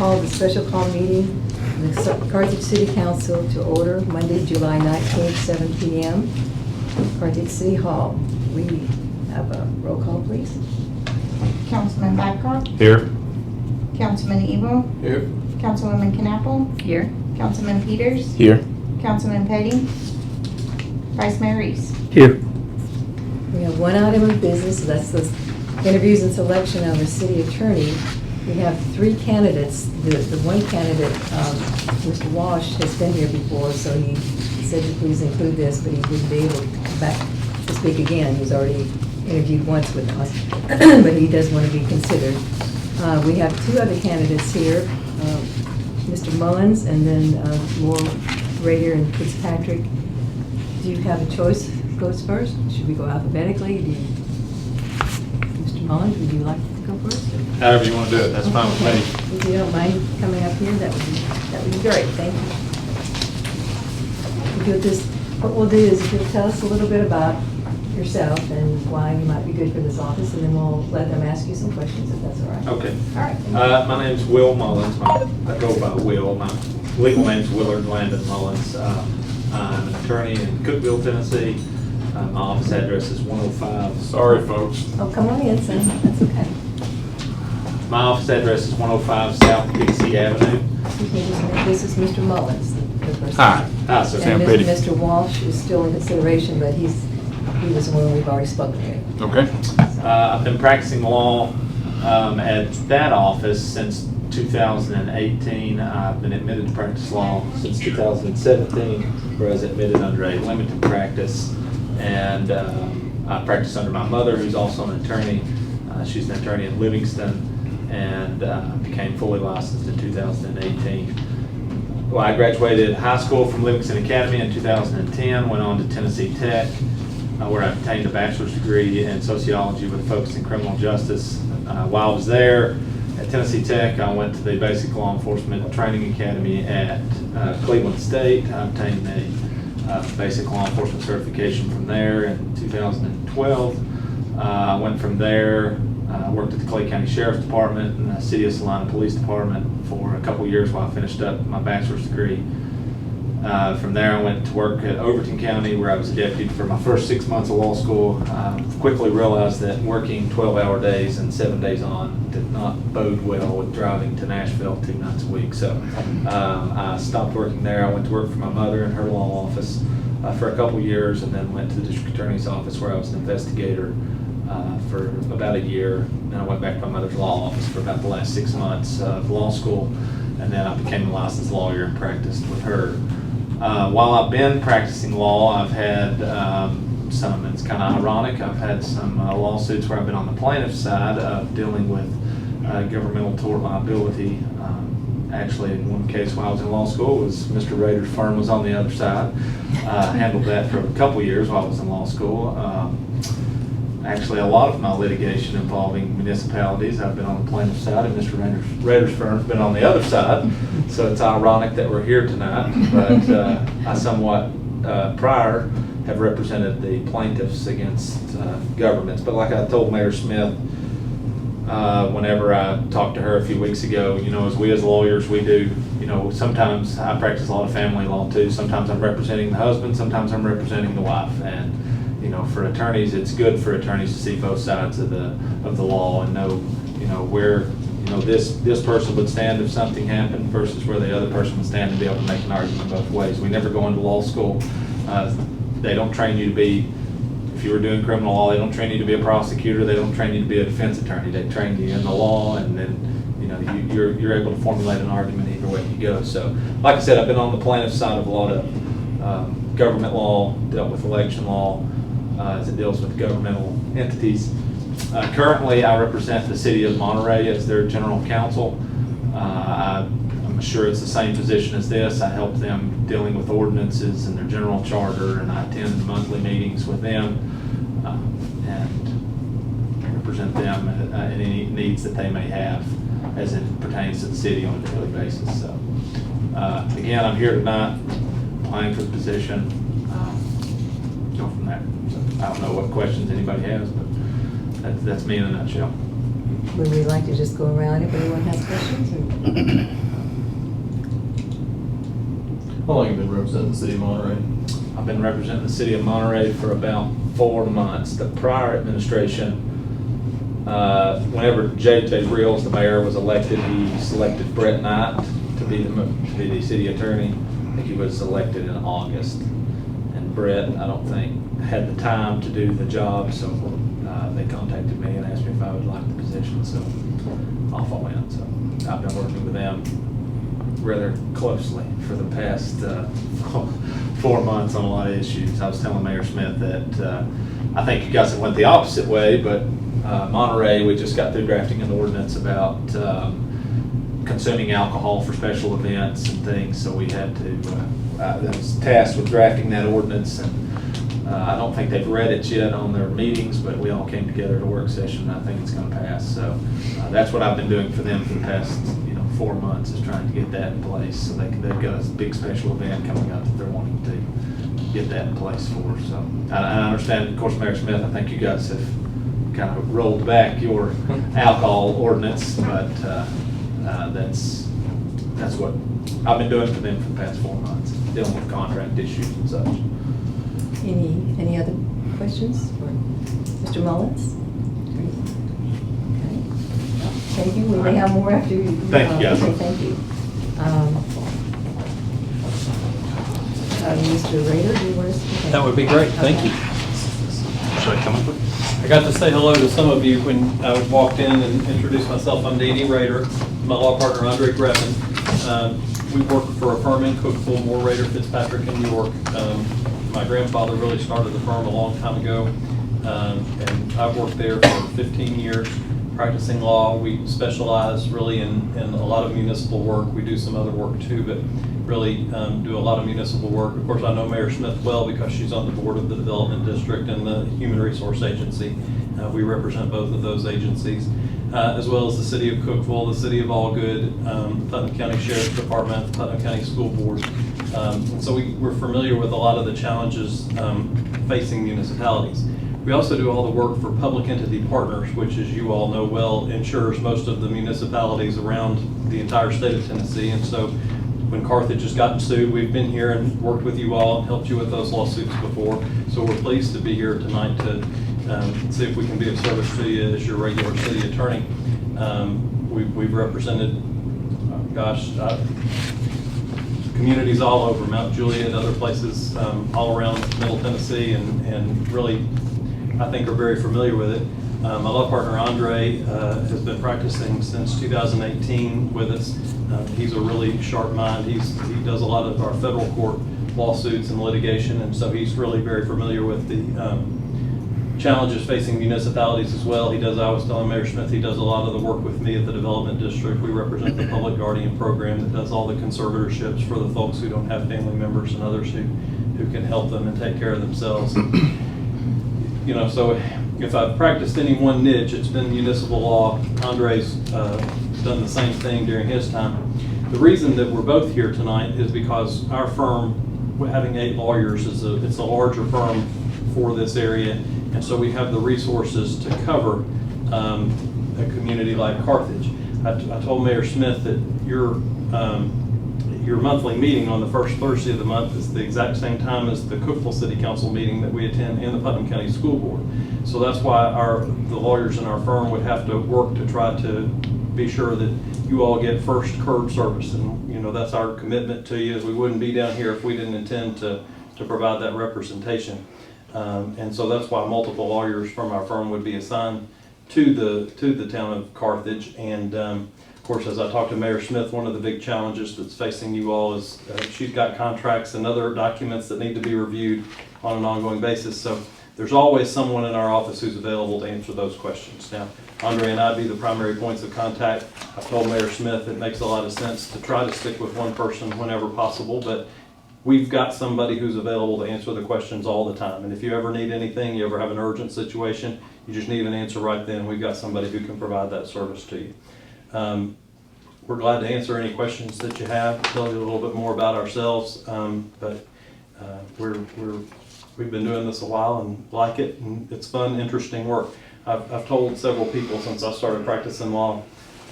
call the special call meeting of the Carthage City Council to order Monday, July 19th, 7 p.m. Carthage City Hall. We have a roll call, please. Councilman Babcock? Here. Councilman Evil? Here. Councilwoman Knappel? Here. Councilman Peters? Here. Councilman Petty? Vice Mayor Reese? Here. We have one item of business, that's the interviews and selection of a city attorney. We have three candidates. The one candidate, Mr. Walsh, has been here before, so he said to please include this, but he wouldn't be able to come back to speak again. He's already interviewed once with us, but he does want to be considered. We have two other candidates here, Mr. Mullins and then Moore, Rader, and Fitzpatrick. Do you have a choice? Who goes first? Should we go alphabetically? Mr. Mullins, would you like to go first? However you want to do it, that's fine with me. If you don't mind coming up here, that would be great. Thank you. If you'll just, what we'll do is if you'll tell us a little bit about yourself and why you might be good for this office, and then we'll let them ask you some questions if that's all right. Okay. All right. My name's Will Mullins. I go by Will. My legal name's Willard Landon Mullins. I'm an attorney in Cookeville, Tennessee. My office address is 105. Sorry, folks. Oh, come on in, son. That's okay. My office address is 105 South Dixie Avenue. This is Mr. Mullins, the person. Hi. Hi, sir. And Mr. Walsh is still in consideration, but he was the one we've already spoken to. Okay. I've been practicing law at that office since 2018. I've been admitted to practice law since 2017, where I was admitted under a limited practice. And I practice under my mother, who's also an attorney. She's an attorney in Livingston, and became fully licensed in 2018. Well, I graduated high school from Livingston Academy in 2010, went on to Tennessee Tech, where I obtained a bachelor's degree in sociology with a focus in criminal justice. While I was there at Tennessee Tech, I went to the Basic Law Enforcement Training Academy at Cleveland State. I obtained a Basic Law Enforcement certification from there in 2012. I went from there, worked at the Clay County Sheriff's Department and the City of Salina Police Department for a couple years while I finished up my bachelor's degree. From there, I went to work at Overton County, where I was a deputy for my first 6 months of law school. Quickly realized that working 12-hour days and 7 days on did not bode well with driving to Nashville 2 nights a week. So I stopped working there. I went to work for my mother in her law office for a couple years, and then went to the district attorney's office, where I was an investigator for about a year. Then I went back to my mother's law office for about the last 6 months of law school, and then I became a licensed lawyer and practiced with her. While I've been practicing law, I've had some, it's kind of ironic, I've had some lawsuits where I've been on the plaintiff's side of dealing with governmental tort liability. Actually, in one case while I was in law school, was Mr. Rader's firm was on the other side. Handled that for a couple years while I was in law school. Actually, a lot of my litigation involving municipalities, I've been on the plaintiff's side, and Mr. Rader's firm's been on the other side. So it's ironic that we're here tonight, but I somewhat prior have represented the plaintiffs against governments. But like I told Mayor Smith, whenever I talked to her a few weeks ago, you know, as lawyers, we do, you know, sometimes I practice a lot of family law too. Sometimes I'm representing the husband, sometimes I'm representing the wife. And you know, for attorneys, it's good for attorneys to see both sides of the law and know, you know, where, you know, this person would stand if something happened versus where the other person would stand and be able to make an argument both ways. We never go into law school. They don't train you to be, if you were doing criminal law, they don't train you to be a prosecutor. They don't train you to be a defense attorney. They train you in the law, and then, you know, you're able to formulate an argument either way you go. So, like I said, I've been on the plaintiff's side of a lot of government law, dealt with election law, as it deals with governmental entities. Currently, I represent the city of Monterey as their general counsel. I'm sure it's the same position as this. I help them dealing with ordinances and their general charter, and I attend monthly meetings with them and represent them in any needs that they may have as it pertains to the city on a daily basis. So, again, I'm here tonight applying for the position. Go from there. So, I don't know what questions anybody has, but that's me in a nutshell. Would we like to just go around if anyone has questions? Or? How long have you been representing the city of Monterey? I've been representing the city of Monterey for about 4 months. The prior administration, whenever J.J. Reels, the mayor, was elected, he selected Brett Knight to be the city attorney. I think he was elected in August. And Brett, I don't think, had the time to do the job, so they contacted me and asked me if I would like the position, so off I went. So I've been working with them rather closely for the past 4 months on a lot of issues. I was telling Mayor Smith that I think you guys have went the opposite way, but Monterey, we just got through drafting an ordinance about consuming alcohol for special events and things, so we had to, I was tasked with drafting that ordinance, and I don't think they've read it yet on their meetings, but we all came together at a work session, and I think it's going to pass. So that's what I've been doing for them for the past 4 months, is trying to get that in place, so they've got a big special event coming up that they're wanting to get that in place for. So I understand, of course, Mayor Smith, I think you guys have kind of rolled back your alcohol ordinance, but that's what I've been doing for them for the past 4 months, dealing with contract issues and such. Any other questions for Mr. Mullins? Okay. Thank you. We may have more after you. Thank you, guys. Okay, thank you. Mr. Rader, do you want to speak? That would be great, thank you. Should I come up with? I got to say hello to some of you when I walked in and introduced myself. I'm Danny Rader, my law partner Andre Greffin. We work for a firm in Cookville, Moore, Rader, Fitzpatrick in New York. My grandfather really started the firm a long time ago, and I've worked there for 15 years practicing law. We specialize really in a lot of municipal work. We do some other work too, but really do a lot of municipal work. Of course, I know Mayor Smith well because she's on the board of the Development District and the Human Resource Agency. We represent both of those agencies, as well as the City of Cookville, the City of Allgood, Putnam County Sheriff's Department, the Putnam County School Board. And so we're familiar with a lot of the challenges facing municipalities. We also do all the work for Public Entity Partners, which, as you all know well, insures most of the municipalities around the entire state of Tennessee. And so when Carthage has gotten sued, we've been here and worked with you all and helped you with those lawsuits before. So we're pleased to be here tonight to see if we can be of service to you as your regular city attorney. We've represented, communities all over, Mount Juliet, other places all around Middle Tennessee, and really, I think, are very familiar with it. My law partner Andre has been practicing since 2018 with us. He's a really sharp mind. He does a lot of our federal court lawsuits and litigation, and so he's really very familiar with the challenges facing municipalities as well. I was telling Mayor Smith, he does a lot of the work with me at the Development District. We represent the Public Guardian Program that does all the conservatorships for the folks who don't have family members and others who can help them and take care of themselves. So if I've practiced any one niche, it's been municipal law. Andre's done the same thing during his time. The reason that we're both here tonight is because our firm, having 8 lawyers, it's a larger firm for this area, and so we have the resources to cover a community like Carthage. I told Mayor Smith that your monthly meeting on the first Thursday of the month is the exact same time as the Cookville City Council meeting that we attend in the Putnam County School Board. So that's why the lawyers in our firm would have to work to try to be sure that you all get first curb service, and that's our commitment to you, as we wouldn't be down here if we didn't intend to provide that representation. And so that's why multiple lawyers from our firm would be assigned to the town of Carthage. And of course, as I talked to Mayor Smith, one of the big challenges that's facing you all is she's got contracts and other documents that need to be reviewed on an ongoing basis. So there's always someone in our office who's available to answer those questions. Now, Andre and I be the primary points of contact. I've told Mayor Smith it makes a lot of sense to try to stick with one person whenever possible, but we've got somebody who's available to answer the questions all the time. And if you ever need anything, you ever have an urgent situation, you just need an answer right then, we've got somebody who can provide that service to you. We're glad to answer any questions that you have, tell you a little bit more about ourselves, but we've been doing this a while and like it, and it's fun, interesting work. I've told several people since I started practicing law,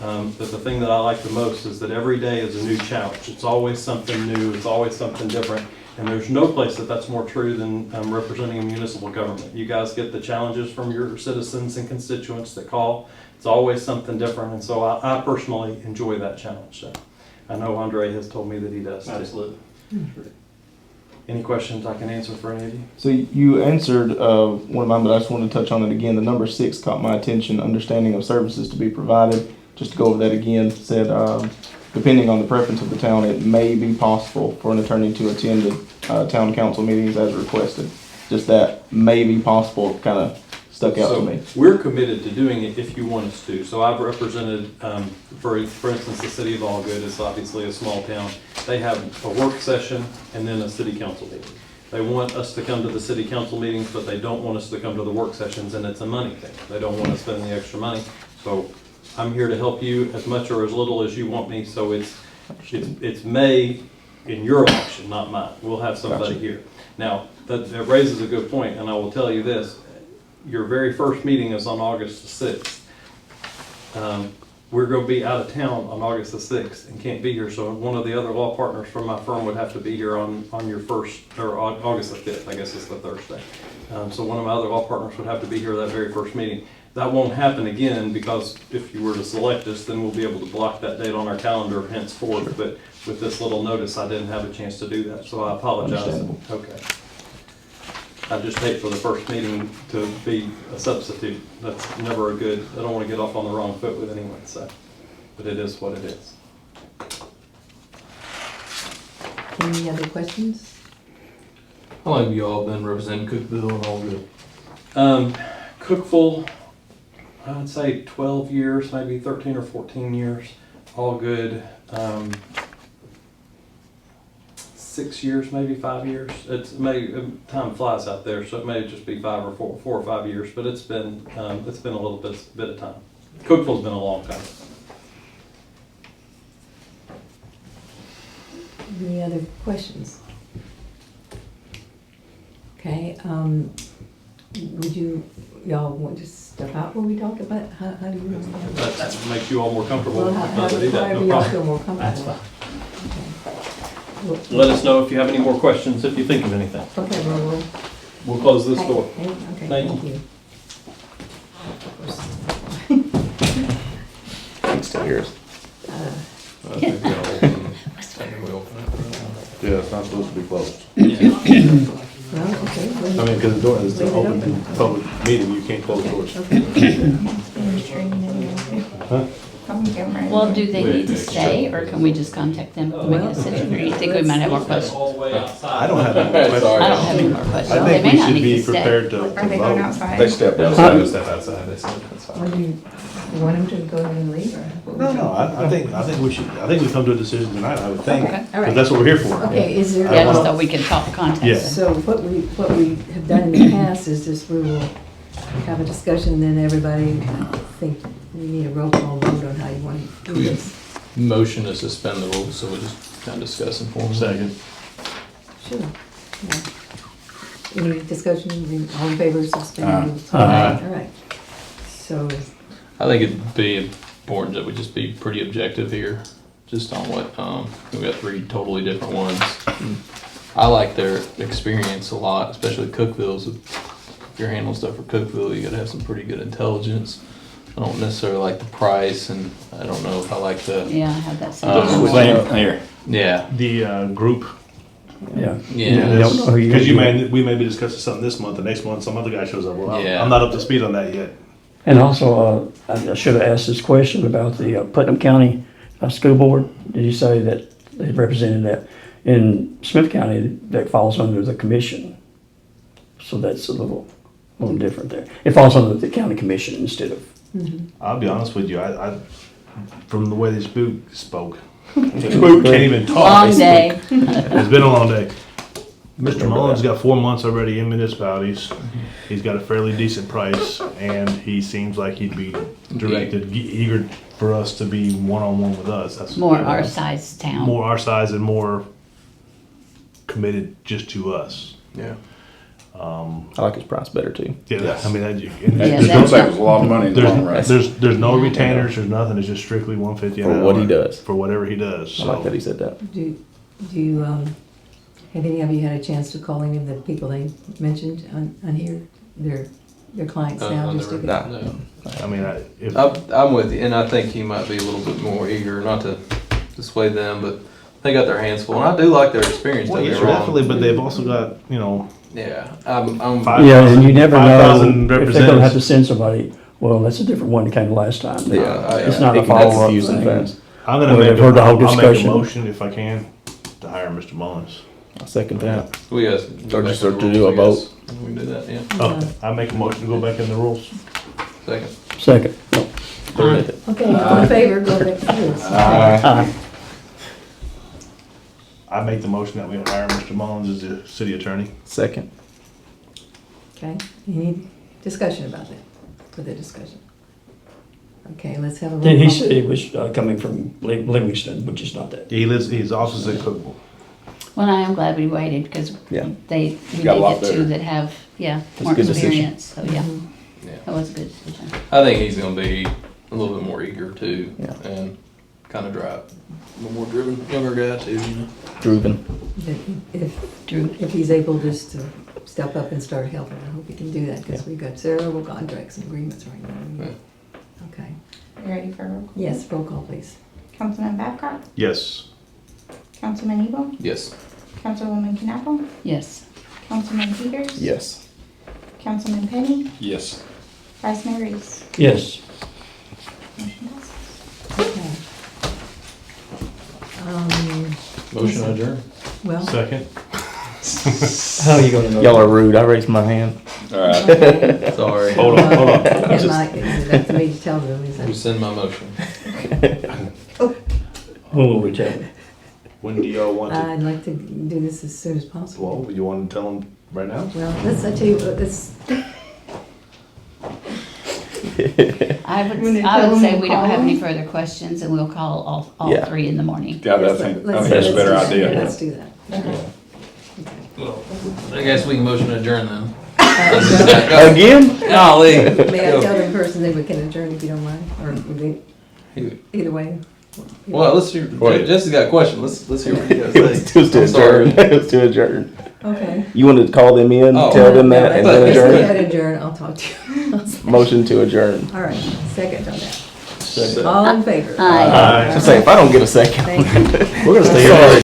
But the thing that I like the most is that every day is a new challenge. It's always something new, it's always something different. And there's no place that's more true than representing a municipal government. You guys get the challenges from your citizens and constituents that call. It's always something different, and so I personally enjoy that challenge. So I know Andre has told me that he does too. Absolutely. Any questions I can answer for any of you? So you answered one of mine, but I just wanted to touch on it again. The number 6 caught my attention, understanding of services to be provided. Just to go over that again, said depending on the preference of the town, it may be possible for an attorney to attend the town council meetings as requested. Just that may be possible kind of stuck out to me. We're committed to doing it if you want us to. So I've represented, for instance, the city of Allgood is obviously a small town. They have a work session and then a city council meeting. They want us to come to the city council meetings, but they don't want us to come to the work sessions, and it's a money thing. They don't want to spend the extra money. So I'm here to help you as much or as little as you want me. So it's May in your election, not mine. We'll have somebody here. Now, that raises a good point, and I will tell you this. Your very first meeting is on August the 6th. We're going to be out of town on August the 6th and can't be here, so one of the other law partners from my firm would have to be here on your first, or on August the 5th, I guess it's the Thursday. So one of my other law partners would have to be here that very first meeting. That won't happen again, because if you were to select us, then we'll be able to block that date on our calendar henceforth, sure. But with this little notice, I didn't have a chance to do that, so I apologize. Okay. I just hate for the first meeting to be a substitute. That's never a good, I don't want to get off on the wrong foot with anyone, so, but it is what it is. Any other questions? How long have you all been representing Cookville and Allgood? Cookville, I would say 12 years, maybe 13 or 14 years. Allgood, 6 years, maybe 5 years. Time flies out there, so it may just be 5 or 4 or 5 years. But it's been a little bit of time. Cookville's been a long time. Any other questions? Okay, would y'all want to step out when we talk about, how do you want to? That makes you all more comfortable. Well, however y'all feel more comfortable. That's fine. Okay. Let us know if you have any more questions, if you think of anything. Okay, well, We'll close this door. Okay, Thank you. It's still yours. Yeah, it's not supposed to be closed. Well, okay. I mean, because the door is an open public meeting, you can't close doors. Huh? Well, do they need to stay, or can we just contact them to make a decision? Or do you think we might have more questions? I don't have any questions. I don't have any more questions. I They think may we not should need be to stay. prepared to Are they going vote. outside? They step outside. They step outside. They said that's fine. Well, do you want him to go ahead and leave, or? No, I think we should, I think we come to a decision tonight, I would think, Okay. All because right. that's what we're here for. Okay, is there? Yeah, just so we can talk context. Yeah. So what we have done in the past is just, we will have a discussion, and then everybody, I think we need a roll call vote on how you want to do this. Motion to suspend the rules, so we'll just kind of discuss informally. Second. Sure. Yeah. Any discussion, all in favor of suspending? rules? Aye. All right. So, I think it'd be important that we just be pretty objective here, just on what, we got 3 totally different ones. I like their experience a lot, especially Cookville's. If you're handling stuff for Cookville, you gotta have some pretty good intelligence. I don't necessarily like the price, and I don't know if I like the, Yeah, I have that same. Here. yeah, The group. Yeah. yeah. Because we may be discussing something this month, the next month some other guy shows up. Well, Yeah. I'm not up to speed on that yet. And also, I should have asked this question about the Putnam County School Board. Did you say that they represented that? In Smith County, that falls under the commission. So that's a little different there. It falls under the county commission instead of. I'll be honest with you, I from the way this spoke, Spook can't even talk. Long day. It's been a long day. Mr. Mullins got 4 months already in municipalities. He's got a fairly decent price, and he seems like he'd be directed, eager for us to be one-on-one with us. That's More our size town. more our size and more committed just to us. Yeah. I like his price better too. Yeah, Yes. I mean, Yeah, It's gonna that's save not- us a lot of money in the long run. there's no retainers, there's nothing, it's just strictly 150 an For hour. what he does. For whatever he does, I like that so. he said that. Do you, have any of you had a chance to call any of the people they mentioned on here? Their clients now, just to Nah. No. I mean, if, I'm with you, and I think he might be a little bit more eager, not to dissuade them, but they got their hands full, and I do like their experience. well, Don't yeah, get me wrong. definitely, but they've also got, Yeah, I'm Five- Yeah, and you never know 5,000 if they're gonna have to representatives. send somebody, well, that's a different one that came last time. It's not It a can get follow-up confusing thing. fast. I'm gonna Well, make, they've heard the whole I'll make a discussion. motion if I can to hire Mr. Mullins. I second that. We guys. Or just to do a vote. We can do that, yeah. Oh, I make a motion to go back in the rules. Second. Second. Okay, all in favor, go back to this. Aye. I make the motion that we hire Mr. Mullins as the city attorney. Second. Okay, any discussion about that, for the discussion? Okay, let's have a roll He call. said it was coming from Livingston, which is not that. His office is in Cookville. Well, I am glad we waited because Yeah. we did Got a lot get two better. that have, That's a more good decision. experience, so yeah, Yeah. that was a good decision. I think he's gonna be a little bit more eager too, Yeah. and kind of drive. A little more driven, younger guy too, Druven. If he's able just to step up and start helping, I hope he can do that, because we've got several contracts and agreements right now. Okay, You ready for roll call? yes, roll call, please. Councilman Babcock? Yes. Councilman Evil? Yes. Councilwoman Knappel? Yes. Councilman Peters? Yes. Councilman Penny? Yes. Vice Mayor Reese? Yes. Motion passes. Okay. Motion adjourned. Well, Second. How are you gonna know? Y'all are rude. I raised my hand. All right. okay. Sorry. Hold on, hold on. And Mike, that's me to tell them, is that? Rescind my motion. Who will we tell? When do y'all want to? I'd like to do this as soon as possible. Well, you want to tell them right now? Well, I tell you what, I When they would, I tell would them say to we don't call have any them? further questions and we'll call all Yeah. 3 in the morning. Yeah, I let's- think let's- that's a better let's do that. idea. Let's do that. I guess we can motion adjourn then. Again? Golly. May I tell them in person that we can adjourn if you don't mind, or either way? Well, let's hear, Wait. Jesse's got a question, let's hear what you guys Let's think. to I'm sorry. adjourn. Let's to adjourn. Okay. You wanted to call them in, Oh. tell them that, and then Let's go ahead adjourn? and adjourn, I'll talk to you. Motion to adjourn. All right, second on that. Second. All in favor? Aye. Aye. So say, if I don't get a second. Thank you. We're gonna stay Sorry. here.